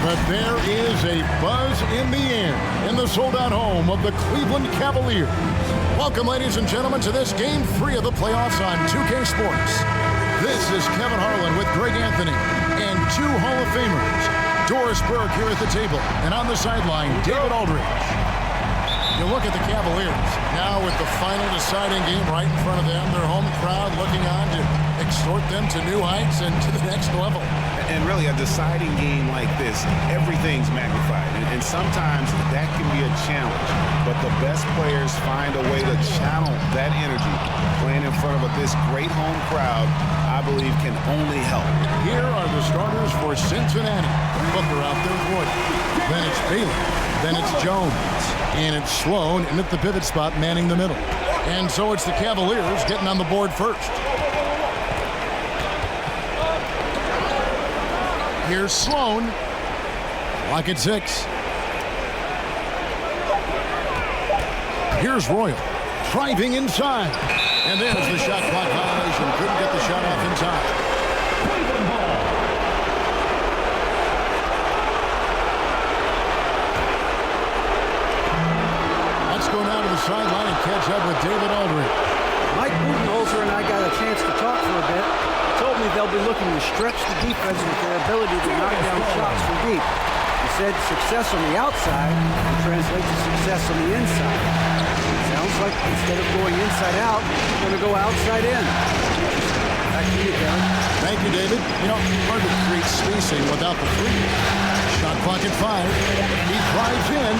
But there is a buzz in the air in the sold-out home of the Cleveland Cavaliers. Welcome, ladies and gentlemen, to this Game 3 of the playoffs on 2K Sports. This is Kevin Harlan with Greg Anthony and two Hall of Famers. Doris Burke here at the table, and on the sideline, David Aldridge. You look at the Cavaliers, now with the final deciding game right in front of them, their home crowd looking on to extort them to new heights and to the next level. And really, a deciding game like this, everything's magnified. And sometimes that can be a challenge. But the best players find a way to channel that energy. Playing in front of this great home crowd, I believe, can only help. Here are the starters for Cincinnati. Booker out there for it. Then it's Bailey. Then it's Jones. And it's Sloan in at the pivot spot, manning the middle. And so it's the Cavaliers getting on the board first. Here's Sloan. Clock at 6. Here's Royal. Driving inside. And there's the shot clock violation. Couldn't get the shot off in time. Let's go now to the sideline and catch up with David Aldridge. Mike Budenholzer and I got a chance to talk for a bit. Told me they'll be looking to stretch the defense with their ability to knock down shots from deep. He said success on the outside will translate to success on the inside. Sounds like instead of going inside out, they're going to go outside in. Back to you, Kevin. Thank you, David. You know, hard to create spacing without the three. Shot clock at 5. He drives in.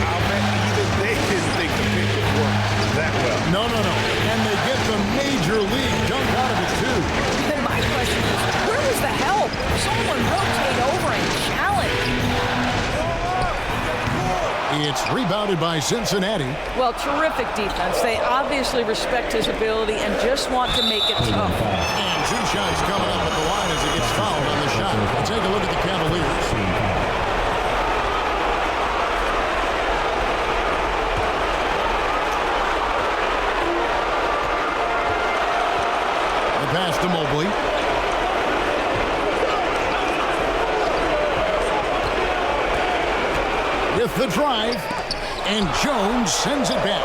I'll bet even they didn't think the pick would work that well. No. And they get the major league dunk out of it, too. And my question is, where was the help? Someone rotate over and challenge. It's rebounded by Cincinnati. Well, terrific defense. They obviously respect his ability and just want to make it tough. And two shots coming up at the line as he gets fouled on the shot. We'll take a look at the Cavaliers. The pass to Mobley. With the drive, and Jones sends it back.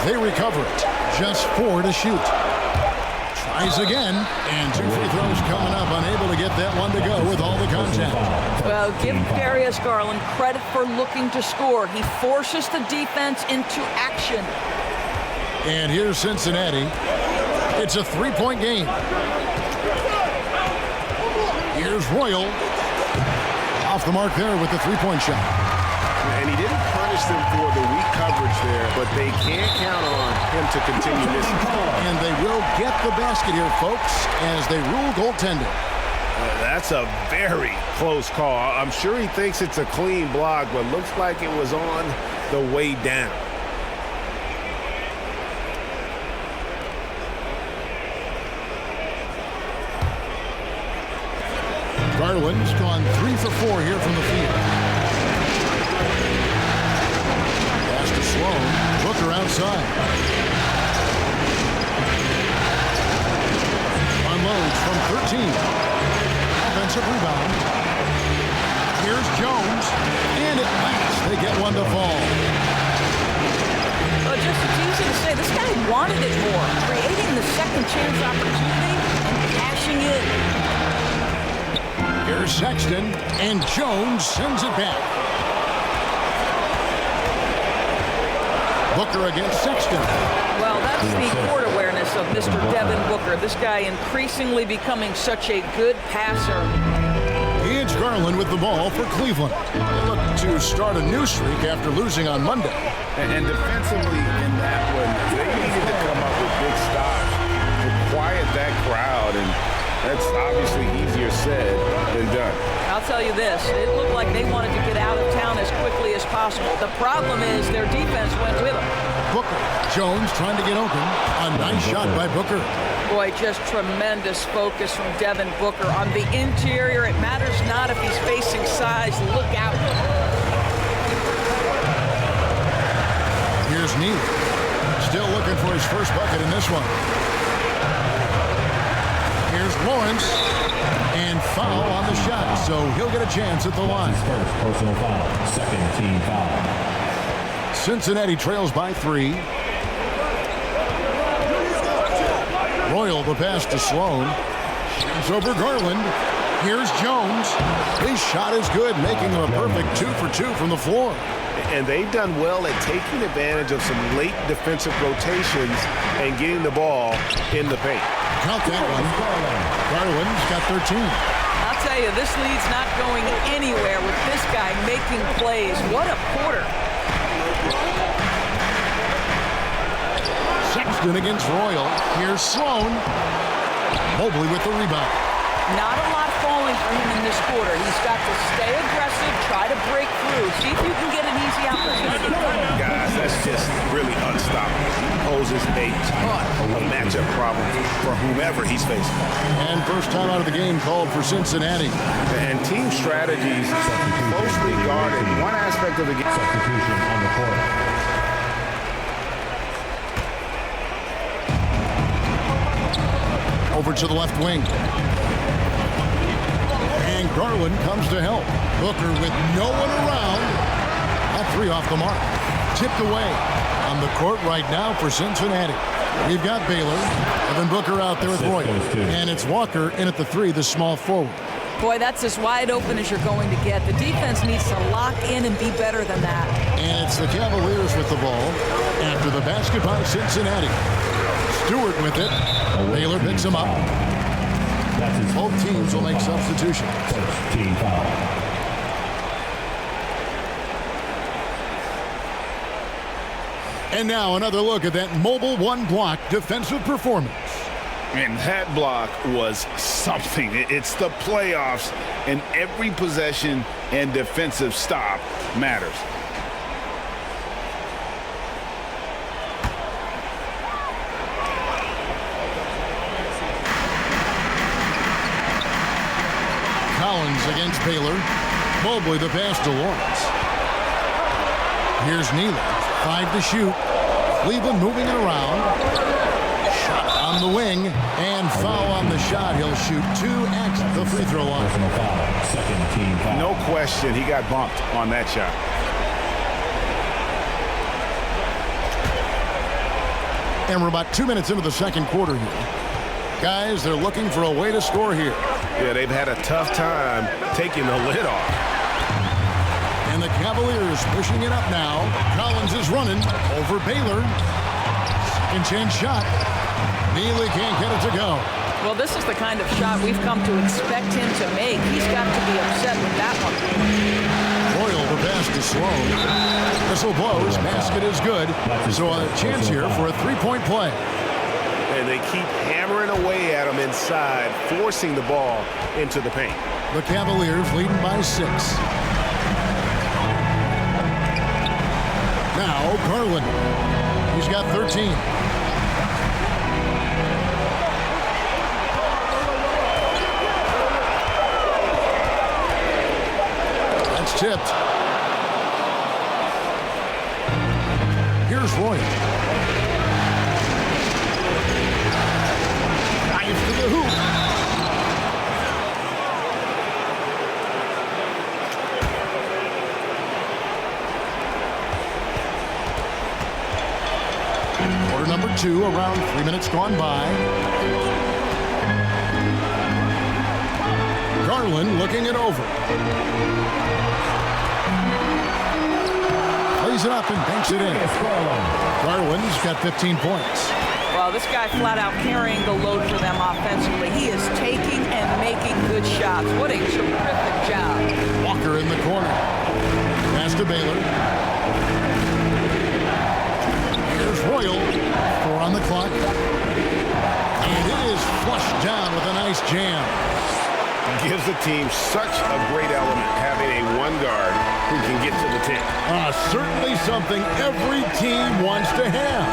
They recover it. Just 4 to shoot. Tries again, and 2 free throws coming up. Unable to get that one to go with all the contact. Well, give Darius Garland credit for looking to score. He forces the defense into action. And here's Cincinnati. It's a 3-point game. Here's Royal. Off the mark there with the 3-point shot. And he didn't punish them for the weak coverage there, but they can't count on him to continue this. And they will get the basket here, folks, as they rule goaltending. That's a very close call. I'm sure he thinks it's a clean block, but looks like it was on the way down. Garland's gone 3 for 4 here from the field. Pass to Sloan. Booker outside. Unloads from 13. Offensive rebound. Here's Jones. And at last, they get one to fall. Well, just it's easy to say, this guy wanted it more. Creating the second chance opportunity and cashing in. Here's Sexton, and Jones sends it back. Booker against Sexton. Well, that's the court awareness of Mr. Devin Booker. This guy increasingly becoming such a good passer. It's Garland with the ball for Cleveland. They look to start a new streak after losing on Monday. And defensively in that one, they needed to come up with big stops to quiet that crowd, and that's obviously easier said than done. I'll tell you this, it looked like they wanted to get out of town as quickly as possible. The problem is their defense went with them. Booker. Jones trying to get open. A nice shot by Booker. Boy, just tremendous focus from Devin Booker. On the interior, it matters not if he's facing size. Look out. Here's Neal. Still looking for his first bucket in this one. Here's Lawrence. And foul on the shot, so he'll get a chance at the line. First personal foul, second team foul. Cincinnati trails by 3. Royal the pass to Sloan. Shoots over Garland. Here's Jones. His shot is good, making him a perfect 2 for 2 from the floor. And they've done well at taking advantage of some late defensive rotations and getting the ball in the paint. Count that one. Garland's got 13. I'll tell you, this lead's not going anywhere with this guy making plays. What a quarter. Sexton against Royal. Here's Sloan. Mobley with the rebound. Not a lot falling for him in this quarter. He's got to stay aggressive, try to break through, see if you can get an easy opportunity. Guys, that's just really unstoppable. He poses a ton of matchup problems for whomever he's facing. And first time out of the game called for Cincinnati. And team strategies closely guarded. One aspect of the game. Substitution on the court. Over to the left wing. And Garland comes to help. Booker with no one around. That 3 off the mark. Tipped away. On the court right now for Cincinnati. We've got Baylor. Evan Booker out there with Royal. And it's Walker in at the 3, the small forward. Boy, that's as wide open as you're going to get. The defense needs to lock in and be better than that. And it's the Cavaliers with the ball. After the basket by Cincinnati. Stewart with it. Baylor picks him up. Both teams will make substitutions. First team foul. And now another look at that mobile one-block defensive performance. And that block was something. It's the playoffs, and every possession and defensive stop matters. Collins against Baylor. Mobley the pass to Lawrence. Here's Nealon. 5 to shoot. Cleveland moving it around. Shot on the wing. And foul on the shot. He'll shoot 2 at the free throw line. Personal foul, second team foul. No question, he got bumped on that shot. And we're about 2 minutes into the second quarter here. Guys, they're looking for a way to score here. Yeah, they've had a tough time taking the lid off. And the Cavaliers pushing it up now. Collins is running over Baylor. Second chance shot. Neely can't get it to go. Well, this is the kind of shot we've come to expect him to make. He's got to be upset with that one. Royal the pass to Sloan. Whistle blows. Basket is good. So a chance here for a 3-point play. And they keep hammering away at him inside, forcing the ball into the paint. The Cavaliers leading by 6. Now Garland. He's got 13. That's tipped. Here's Royal. Drives to the hoop. Quarter number 2, around 3 minutes gone by. Garland looking it over. Plays it up and banks it in. Garland's got 15 points. Well, this guy flat out carrying the load for them offensively. He is taking and making good shots. What a terrific job. Walker in the corner. Pass to Baylor. Here's Royal. 4 on the clock. And it is flushed down with a nice jam. Gives the team such a great element having a one guard who can get to the tip. Certainly something every team wants to have.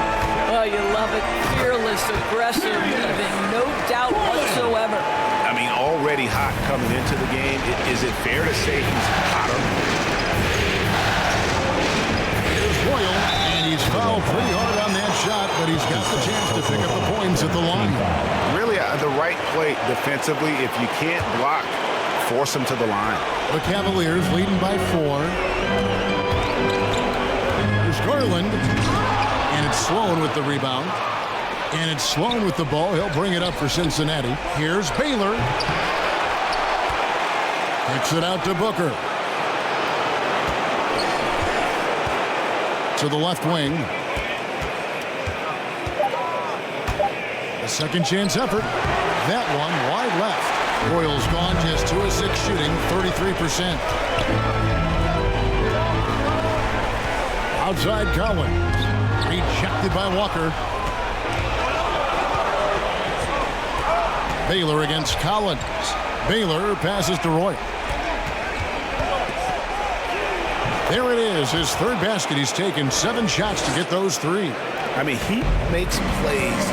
Oh, you love it. Fearless, aggressive, leaving no doubt whatsoever. I mean, already hot coming into the game. Is it fair to say he's hotter? Here's Royal, and he's fouled pretty hard on that shot, but he's got the chance to pick up the points at the line. Really, the right play defensively. If you can't block, force them to the line. The Cavaliers leading by 4. Here's Garland. And it's Sloan with the rebound. And it's Sloan with the ball. He'll bring it up for Cincinnati. Here's Baylor. Kicks it out to Booker. To the left wing. A second chance effort. That one wide left. Royals gone, just 2 of 6 shooting, 33%. Outside Collins. Rejected by Walker. Baylor against Collins. Baylor passes to Roy. There it is, his third basket. He's taken 7 shots to get those 3. I mean, he makes plays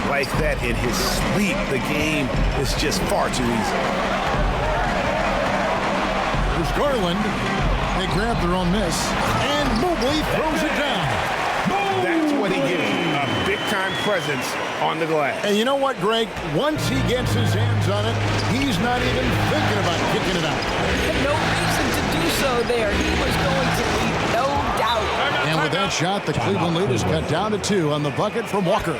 like that in his sleep. The game is just far too easy. There's Garland. They grab their own miss. And Mobley throws it down. That's what he gives you, a big-time presence on the glass. And you know what, Greg? Once he gets his hands on it, he's not even thinking about kicking it out. No reason to do so there. He was going to lead, no doubt. And with that shot, the Cleveland lead is cut down to 2 on the bucket from Walker.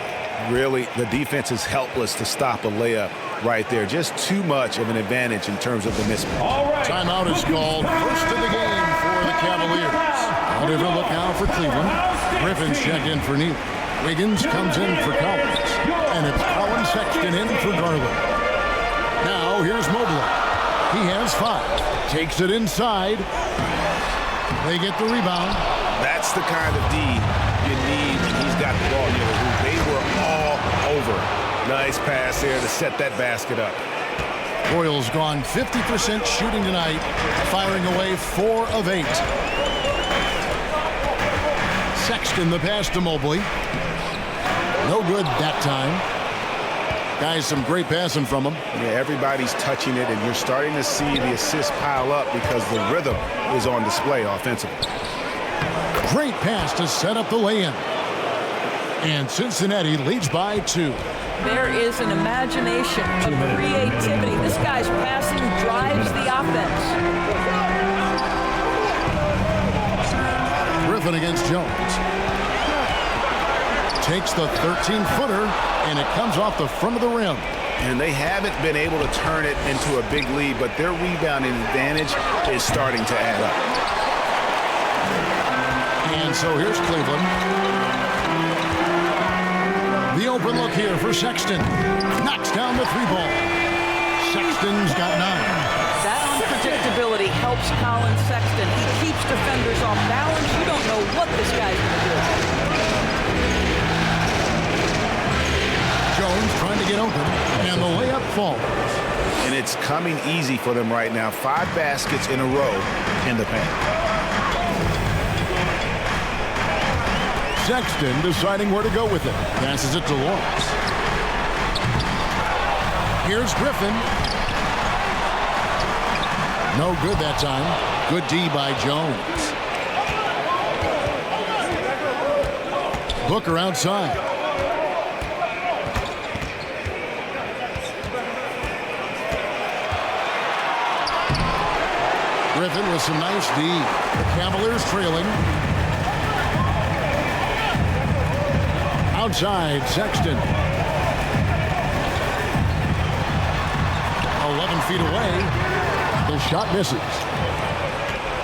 Really, the defense is helpless to stop a layup right there. Just too much of an advantage in terms of the mismatch. Timeout is called. First of the game for the Cavaliers. A different look now for Cleveland. Griffin's checked in for Neal. Wiggins comes in for Collins. And it's Colin Sexton in for Garland. Now here's Mobley. He has 5. Takes it inside. They get the rebound. That's the kind of D you need when he's got the ball near the hoop. They were all over. Nice pass there to set that basket up. Royals gone 50% shooting tonight, firing away 4 of 8. Sexton the pass to Mobley. No good that time. Guys, some great passing from him. Yeah, everybody's touching it, and you're starting to see the assists pile up because the rhythm is on display offensively. Great pass to set up the lay-in. And Cincinnati leads by 2. There is an imagination of creativity. This guy's passing drives the offense. Griffin against Jones. Takes the 13-footer, and it comes off the front of the rim. And they haven't been able to turn it into a big lead, but their rebounding advantage is starting to add up. And so here's Cleveland. The open look here for Sexton. Knocks down the 3-ball. Sexton's got 9. That unpredictability helps Colin Sexton. He keeps defenders off balance. You don't know what this guy's going to do. Jones trying to get open, and the layup falls. And it's coming easy for them right now. 5 baskets in a row in the paint. Sexton deciding where to go with it. Passes it to Lawrence. Here's Griffin. No good that time. Good D by Jones. Booker outside. Griffin with some nice D. The Cavaliers trailing. Outside, Sexton. 11 feet away. The shot misses.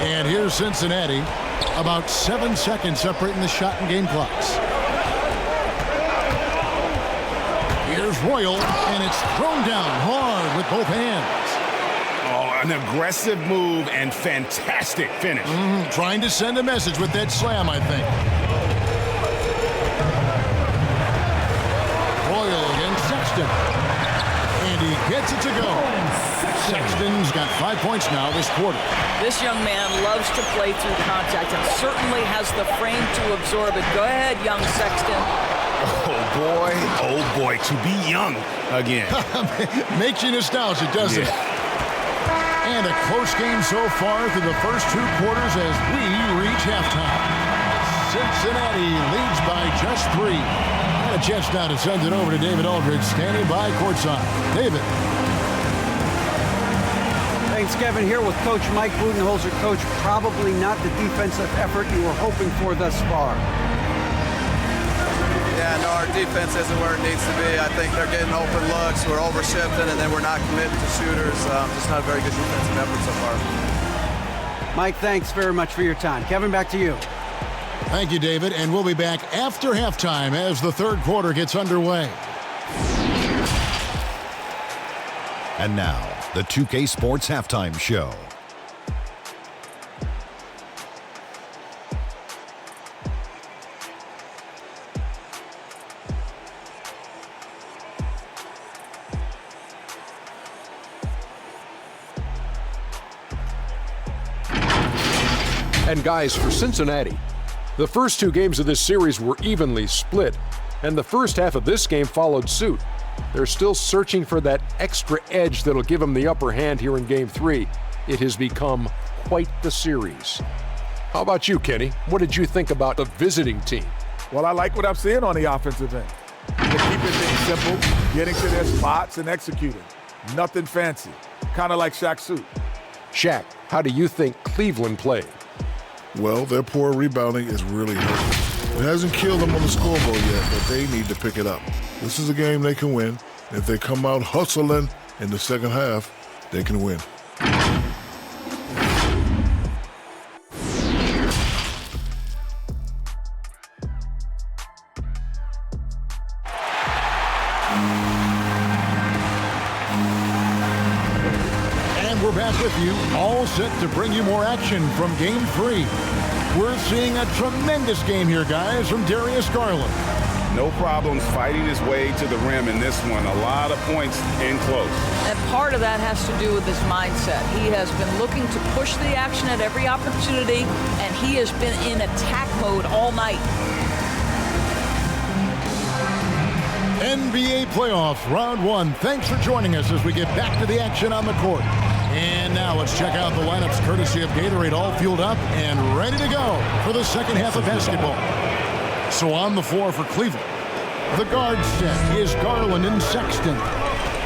And here's Cincinnati. About 7 seconds separating the shot and game clocks. Here's Royal, and it's thrown down hard with both hands. An aggressive move and fantastic finish. Trying to send a message with that slam, I think. Royal against Sexton. And he gets it to go. Sexton's got 5 points now this quarter. This young man loves to play through contact and certainly has the frame to absorb it. Go ahead, young Sexton. Oh boy, to be young again. Makes you nostalgic, doesn't it? And a close game so far through the first 2 quarters as we reach halftime. Cincinnati leads by just 3. And a chance now to send it over to David Aldridge, standing by courtside. David. Thanks, Kevin. Here with Coach Mike Budenholzer. Coach, probably not the defensive effort you were hoping for thus far. Yeah, no, our defense isn't where it needs to be. I think they're getting open looks. We're overshifting, and then we're not committing to shooters. Just not a very good defensive effort so far. Mike, thanks very much for your time. Kevin, back to you. Thank you, David. And we'll be back after halftime as the third quarter gets underway. And now, the 2K Sports Halftime Show. And guys, for Cincinnati, the first two games of this series were evenly split, and the first half of this game followed suit. They're still searching for that extra edge that'll give them the upper hand here in Game 3. It has become quite the series. How about you, Kenny? What did you think about the visiting team? Well, I like what I'm seeing on the offensive end. They're keeping things simple, getting to their spots and executing. Nothing fancy, kind of like Shaq's suit. Shaq, how do you think Cleveland played? Well, their poor rebounding is really hurting. It hasn't killed them on the scoreboard yet, but they need to pick it up. This is a game they can win. If they come out hustling in the second half, they can win. And we're back with you, all set to bring you more action from Game 3. We're seeing a tremendous game here, guys, from Darius Garland. No problems fighting his way to the rim in this one. A lot of points in close. And part of that has to do with his mindset. He has been looking to push the action at every opportunity, and he has been in attack mode all night. NBA playoffs, round 1. Thanks for joining us as we get back to the action on the court. And now let's check out the lineups courtesy of Gatorade, all fueled up and ready to go for the second half of basketball. So on the floor for Cleveland, the guard set is Garland and Sexton.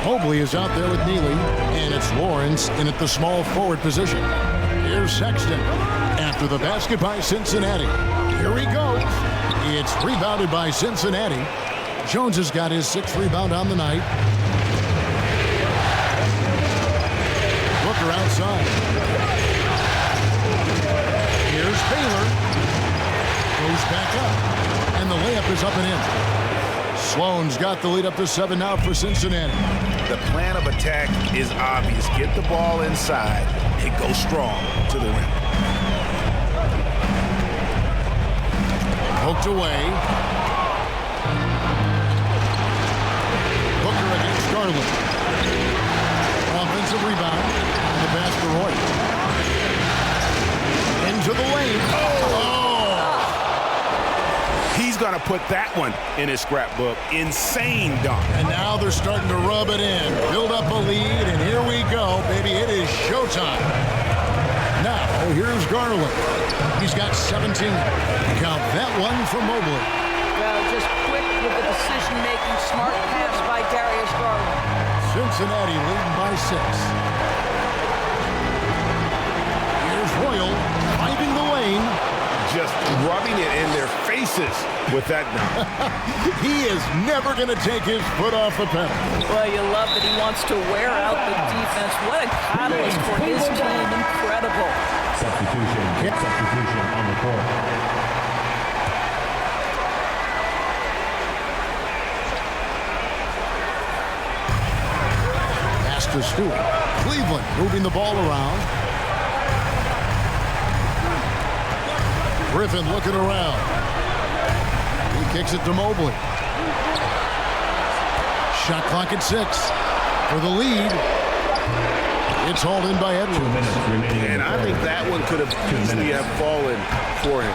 Mobley is out there with Neely, and it's Lawrence in at the small forward position. Here's Sexton after the basket by Cincinnati. Here he goes. It's rebounded by Cincinnati. Jones has got his 6th rebound on the night. Booker outside. Here's Baylor. Goes back up. And the layup is up and in. Sloan's got the lead up to 7 now for Cincinnati. The plan of attack is obvious. Get the ball inside and go strong to the rim. Poked away. Booker against Garland. Offensive rebound. And the pass to Roy. Into the lane. Oh! He's going to put that one in his scrapbook. Insane dunk. And now they're starting to rub it in. Build up a lead, and here we go, baby. It is showtime. Now, here's Garland. He's got 17. Count that one from Mobley. Well, just quick with the decision-making, smart pass by Darius Garland. Cincinnati leading by 6. Here's Royal finding the lane. Just rubbing it in their faces with that dunk. He is never going to take his foot off the pedal. Well, you love that he wants to wear out the defense. What a catalyst for his team. Incredible. Substitution on the court. Pass to Stewart. Cleveland moving the ball around. Griffin looking around. He kicks it to Mobley. Shot clock at 6 for the lead. It's hauled in by Edwards. And I think that one could have easily have fallen for him.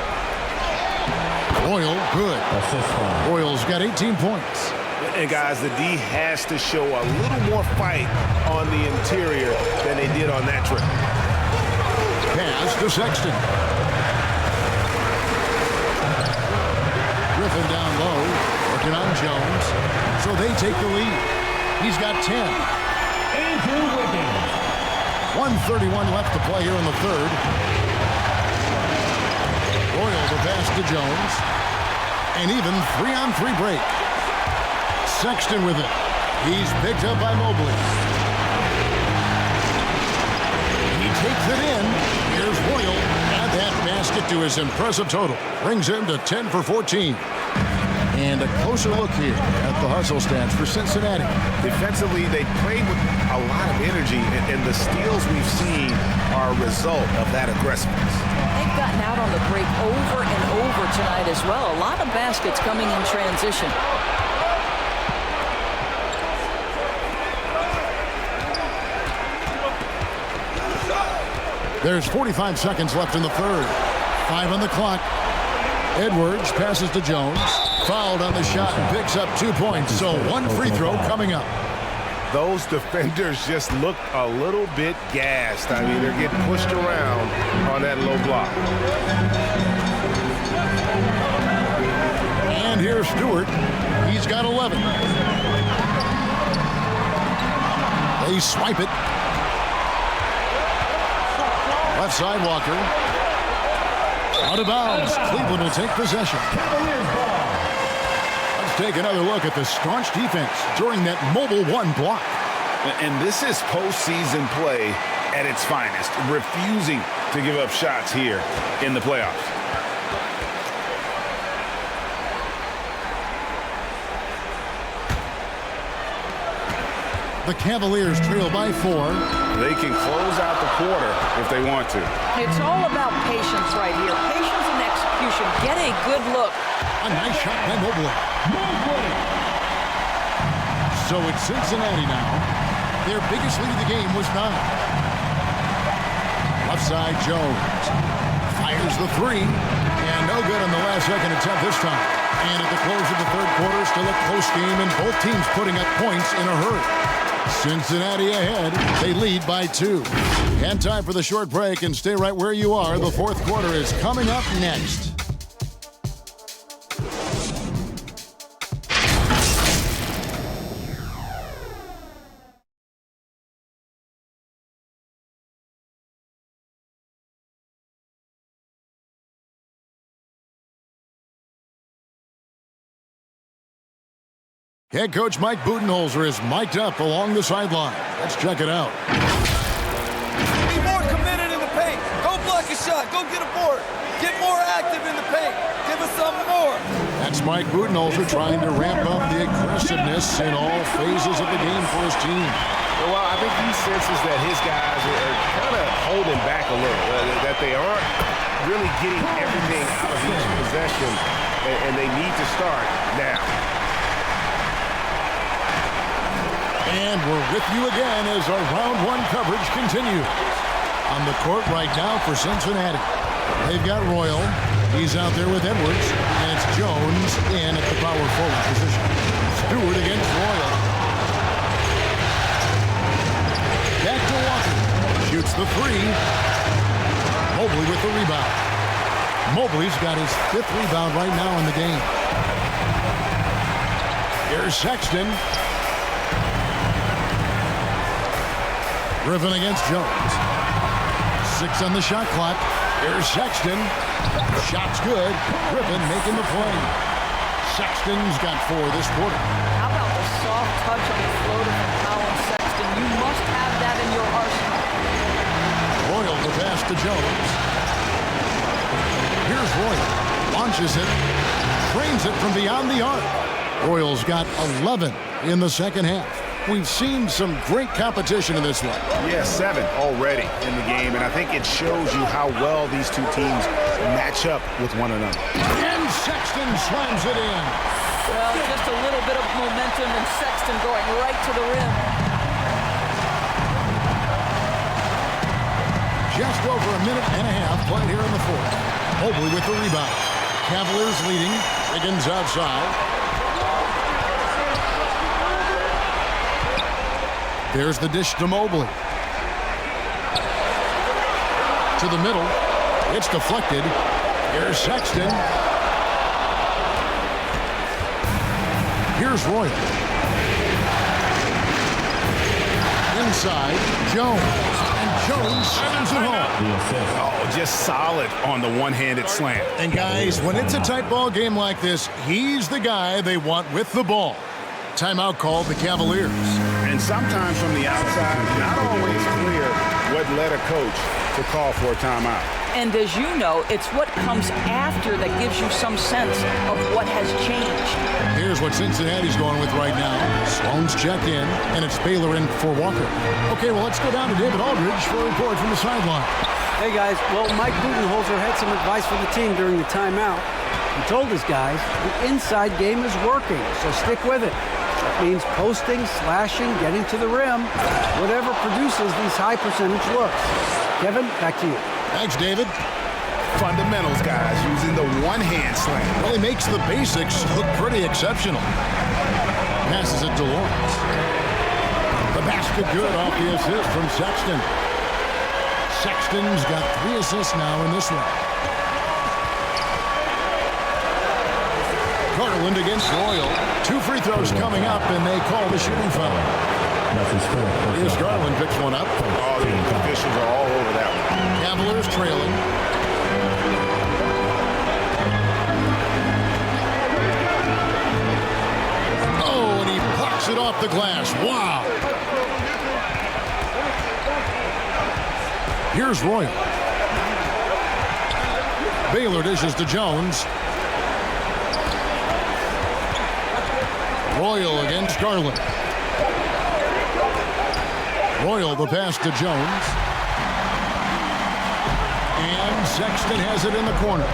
Royal, good. Royal's got 18 points. And guys, the D has to show a little more fight on the interior than they did on that trip. Pass to Sexton. Griffin down low. working on Jones. So they take the lead. He's got 10. Andrew Wiggins. 1:31 left to play here in the third. Royal the pass to Jones. An even 3-on-3 break. Sexton with it. He's picked up by Mobley. He takes it in. Here's Royal. Add that basket to his impressive total. Brings him to 10 for 14. And a closer look here at the hustle stats for Cincinnati. Defensively, they played with a lot of energy, and the steals we've seen are a result of that aggressiveness. They've gotten out on the break over and over tonight as well. A lot of baskets coming in transition. There's 45 seconds left in the third. 5 on the clock. Edwards passes to Jones. Fouled on the shot and picks up 2 points. So one free throw coming up. Those defenders just look a little bit gassed. I mean, they're getting pushed around on that low block. And here's Stewart. He's got 11. They swipe it. Left side, Walker. Out of bounds. Cleveland will take possession. Let's take another look at the staunch defense during that mobile one block. And this is postseason play at its finest, refusing to give up shots here in the playoffs. The Cavaliers trail by 4. They can close out the quarter if they want to. It's all about patience right here. Patience and execution. Get a good look. A nice shot by Mobley. So it's Cincinnati now. Their biggest lead of the game was 9. Left side, Jones. Fires the 3. And no good on the last second attempt this time. And at the close of the third quarter, still a close game, and both teams putting up points in a hurry. Cincinnati ahead. They lead by 2. And time for the short break, and stay right where you are. The fourth quarter is coming up next. Head coach Mike Budenholzer is mic'd up along the sideline. Let's check it out. Be more committed in the paint. Go block a shot. Go get a board. Get more active in the paint. Give us something more. That's Mike Budenholzer trying to ramp up the aggressiveness in all phases of the game for his team. Well, I think he senses that his guys are kind of holding back a little, that they aren't really getting everything out of each possession, and they need to start now. And we're with you again as our round one coverage continues. On the court right now for Cincinnati. They've got Royal. He's out there with Edwards. And it's Jones in at the power forward position. Stewart against Royal. Back to Walker. Shoots the 3. Mobley with the rebound. Mobley's got his 5th rebound right now in the game. Here's Sexton. Griffin against Jones. 6 on the shot clock. Here's Sexton. Shot's good. Griffin making the play. Sexton's got 4 this quarter. How about the soft touch on the floater from Colin Sexton? You must have that in your arsenal. Royal the pass to Jones. Here's Royal. Launches it. Trains it from beyond the arc. Royal's got 11 in the second half. We've seen some great competition in this one. Yeah, 7 already in the game, and I think it shows you how well these two teams match up with one another. And Sexton slams it in. Well, just a little bit of momentum and Sexton going right to the rim. Just over a minute and a half played here in the fourth. Mobley with the rebound. Cavaliers leading. Higgins outside. There's the dish to Mobley. To the middle. It's deflected. Here's Sexton. Here's Royal. Inside, Jones. And Jones slams it home. Oh, just solid on the one-handed slam. And guys, when it's a tight ball game like this, he's the guy they want with the ball. Timeout called the Cavaliers. And sometimes from the outside, not always clear what led a coach to call for a timeout. And as you know, it's what comes after that gives you some sense of what has changed. Here's what Cincinnati's going with right now. Sloan's checked in, and it's Baylor in for Walker. Okay, well, let's go down to David Aldridge for a report from the sideline. Hey, guys. Well, Mike Budenholzer had some advice for the team during the timeout. He told his guys the inside game is working, so stick with it. That means posting, slashing, getting to the rim, whatever produces these high percentage looks. Kevin, back to you. Thanks, David. Fundamentals, guys, using the one-hand slam. Well, he makes the basics look pretty exceptional. Passes it to Lawrence. The basket good off the assist from Sexton. Sexton's got 3 assists now in this one. Garland against Royal. 2 free throws coming up, and they call the shooting foul. Here's Garland, picks one up. Oh, the officials are all over that one. Cavaliers trailing. Oh, and he plucks it off the glass. Wow. Here's Royal. Baylor dishes to Jones. Royal against Garland. Royal the pass to Jones. And Sexton has it in the corner.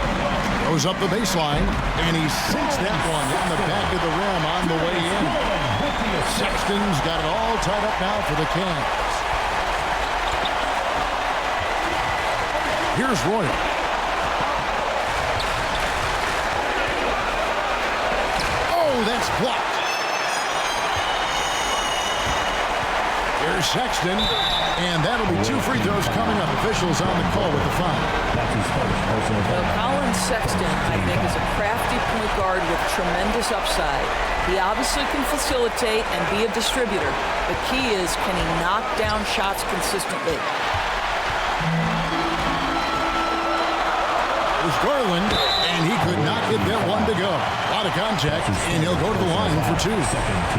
Goes up the baseline, and he sinks that one in the back of the rim on the way in. Sexton's got it all tied up now for the Cavs. Here's Royal. Oh, that's blocked. Here's Sexton, and that'll be 2 free throws coming up. Officials on the call with the foul. Colin Sexton, I think, is a crafty point guard with tremendous upside. He obviously can facilitate and be a distributor. The key is, can he knock down shots consistently? There's Garland, and he could not get that one to go. A lot of contact, and he'll go to the line for 2.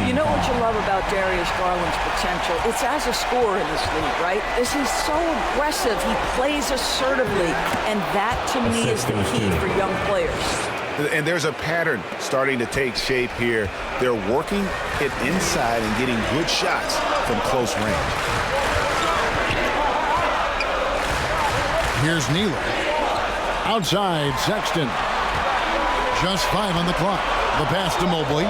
You know what you love about Darius Garland's potential? It's as a scorer in this league, right? This is so aggressive. He plays assertively, and that, to me, is the key for young players. And there's a pattern starting to take shape here. They're working it inside and getting good shots from close range. Here's Nealon. Outside, Sexton. Just 5 on the clock. The pass to Mobley.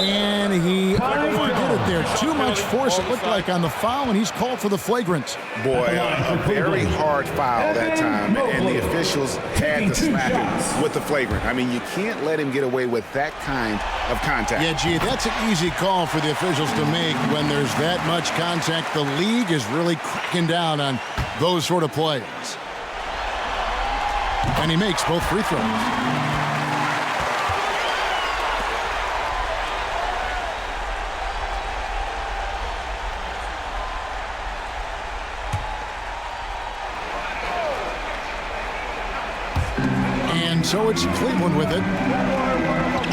And he overdid it there. Too much force, it looked like, on the foul, and he's called for the flagrant. Boy, a very hard foul that time, and the officials had to slap him with the flagrant. I mean, you can't let him get away with that kind of contact. Yeah, gee, that's an easy call for the officials to make when there's that much contact. The league is really cracking down on those sort of plays. And he makes both free throws. And so it's Cleveland with it.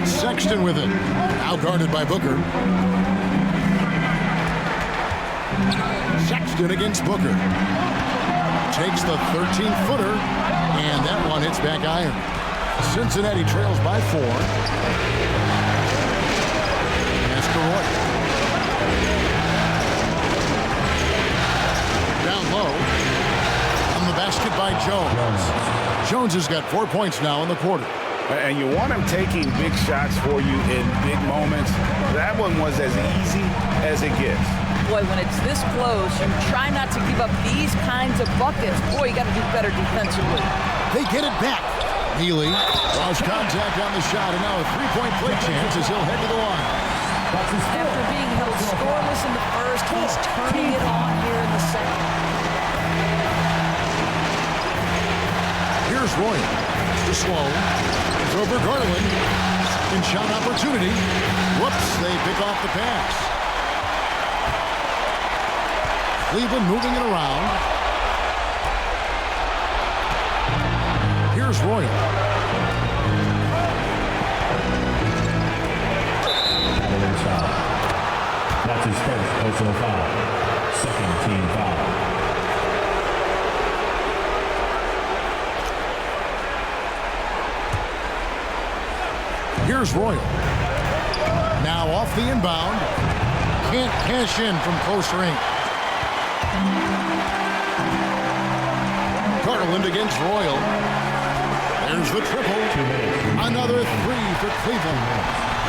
Sexton with it. Now guarded by Booker. Sexton against Booker. Takes the 13-footer, and that one hits back iron. Cincinnati trails by 4. Pass to Roy. Down low. On the basket by Jones. Jones has got 4 points now in the quarter. And you want him taking big shots for you in big moments. That one was as easy as it gets. Boy, when it's this close, you try not to give up these kinds of buckets. Boy, you got to do better defensively. They get it back. Healy draws contact on the shot, and now a 3-point play chance as he'll head to the line. After being held scoreless in the first, he's turning it on here in the second. Here's Roy. To Sloan. It's over Garland. And shot opportunity. Whoops, they pick off the pass. Cleveland moving it around. Here's Royal. That's his first personal foul. Second team foul. Here's Royal. Now off the inbound. Can't cash in from close range. Garland against Royal. There's the triple. Another three for Cleveland.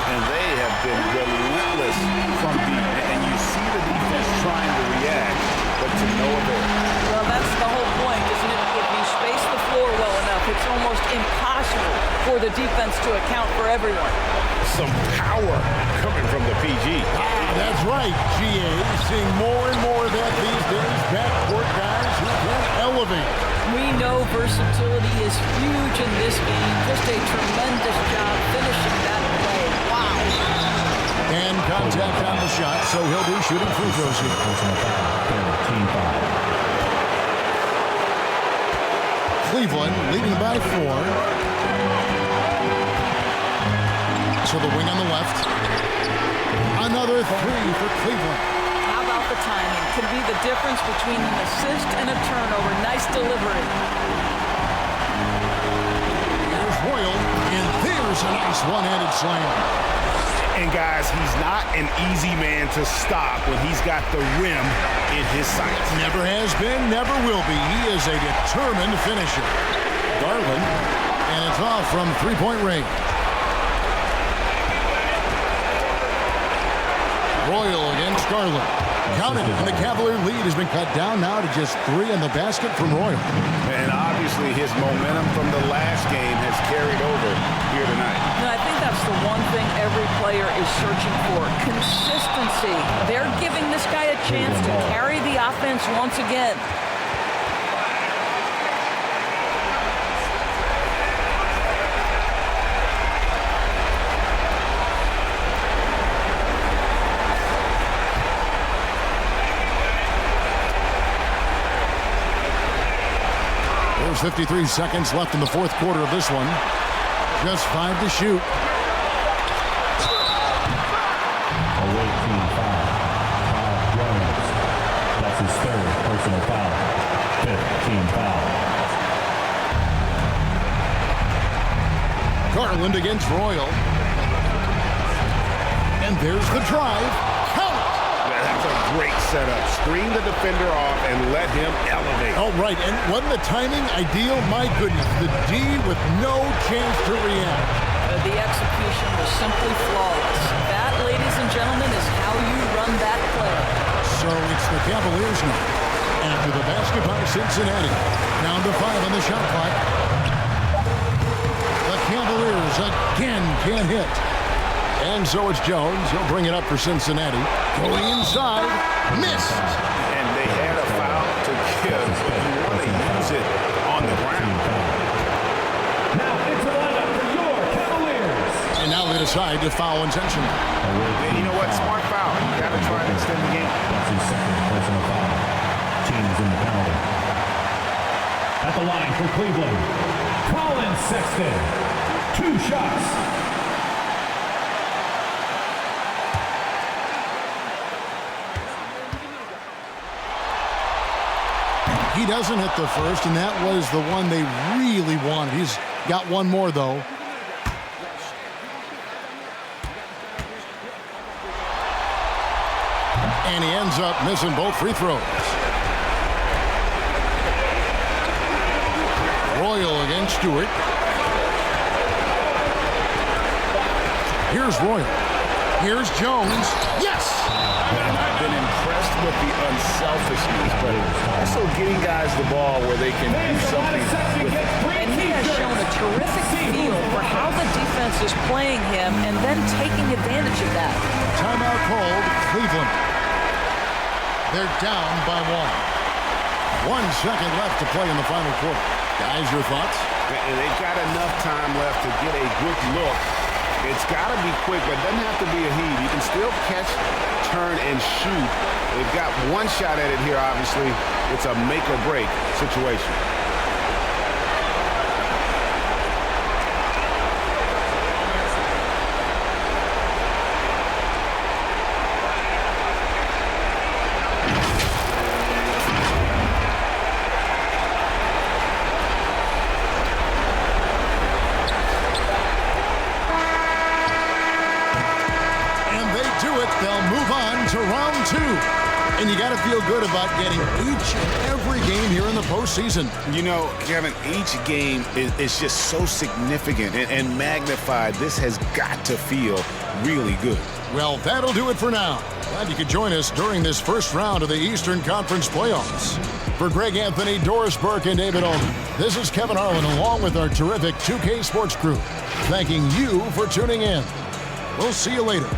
And they have been relentless from deep. And you see the defense trying to react, but to no avail. Well, that's the whole point, isn't it? If you space the floor well enough, it's almost impossible for the defense to account for everyone. Some power coming from the PG. That's right, GA. Seeing more and more of that these days. Backcourt guys who can elevate. We know versatility is huge in this game. Just a tremendous job finishing that play. Wow. And contact on the shot, so he'll be shooting free throws here. Team foul. Cleveland leading by 4. So the wing on the left. Another three for Cleveland. How about the timing? Can be the difference between an assist and a turnover. Nice delivery. There's Royal, and there's a nice one-handed slam. And guys, he's not an easy man to stop when he's got the rim in his sights. Never has been, never will be. He is a determined finisher. Garland, and it's off from three-point range. Royal against Garland. Counted, and the Cavalier lead has been cut down now to just 3 in the basket from Royal. And obviously his momentum from the last game has carried over here tonight. No, I think that's the one thing every player is searching for. Consistency. They're giving this guy a chance to carry the offense once again. There's 53 seconds left in the fourth quarter of this one. Just 5 to shoot. Away team foul. Kyle Jones. That's his third personal foul. Fifth team foul. Garland against Royal. And there's the drive. Count it! That's a great setup. Screen the defender off and let him elevate. Oh, right. And wasn't the timing ideal? My goodness. The D with no chance to react. The execution was simply flawless. That, ladies and gentlemen, is how you run that play. So it's the Cavaliers now. After the basket by Cincinnati. Down to 5 on the shot clock. The Cavaliers again can't hit. And so it's Jones. He'll bring it up for Cincinnati. Going inside. Missed. And they had a foul to give. You want to use it on the ground. Now into the lineup for your Cavaliers. And now they decide to foul intentionally. And you know what? Smart foul. You got to try to extend the game. That's his second personal foul. Teams in the penalty. At the line for Cleveland, Colin Sexton. 2 shots. He doesn't hit the first, and that was the one they really wanted. He's got one more, though. And he ends up missing both free throws. Royal against Stewart. Here's Royal. Here's Jones. Yes! I've been impressed with the unselfishness, but also getting guys the ball where they can do something with it. And he has shown a terrific feel for how the defense is playing him and then taking advantage of that. Timeout called Cleveland. They're down by 1. 1 second left to play in the final quarter. Guys, your thoughts? They've got enough time left to get a good look It's got to be quick, but it doesn't have to be a heave. You can still catch, turn, and shoot. They've got one shot at it here, obviously. It's a make-or-break situation. And you got to feel good about getting each and every game here in the postseason. You know, Kevin, each game is just so significant and magnified. This has got to feel really good. Well, that'll do it for now. Glad you could join us during this first round of the Eastern Conference playoffs. For Greg Anthony, Doris Burke, and David Owen, this is Kevin Harlan along with our terrific 2K Sports crew, thanking you for tuning in. We'll see you later.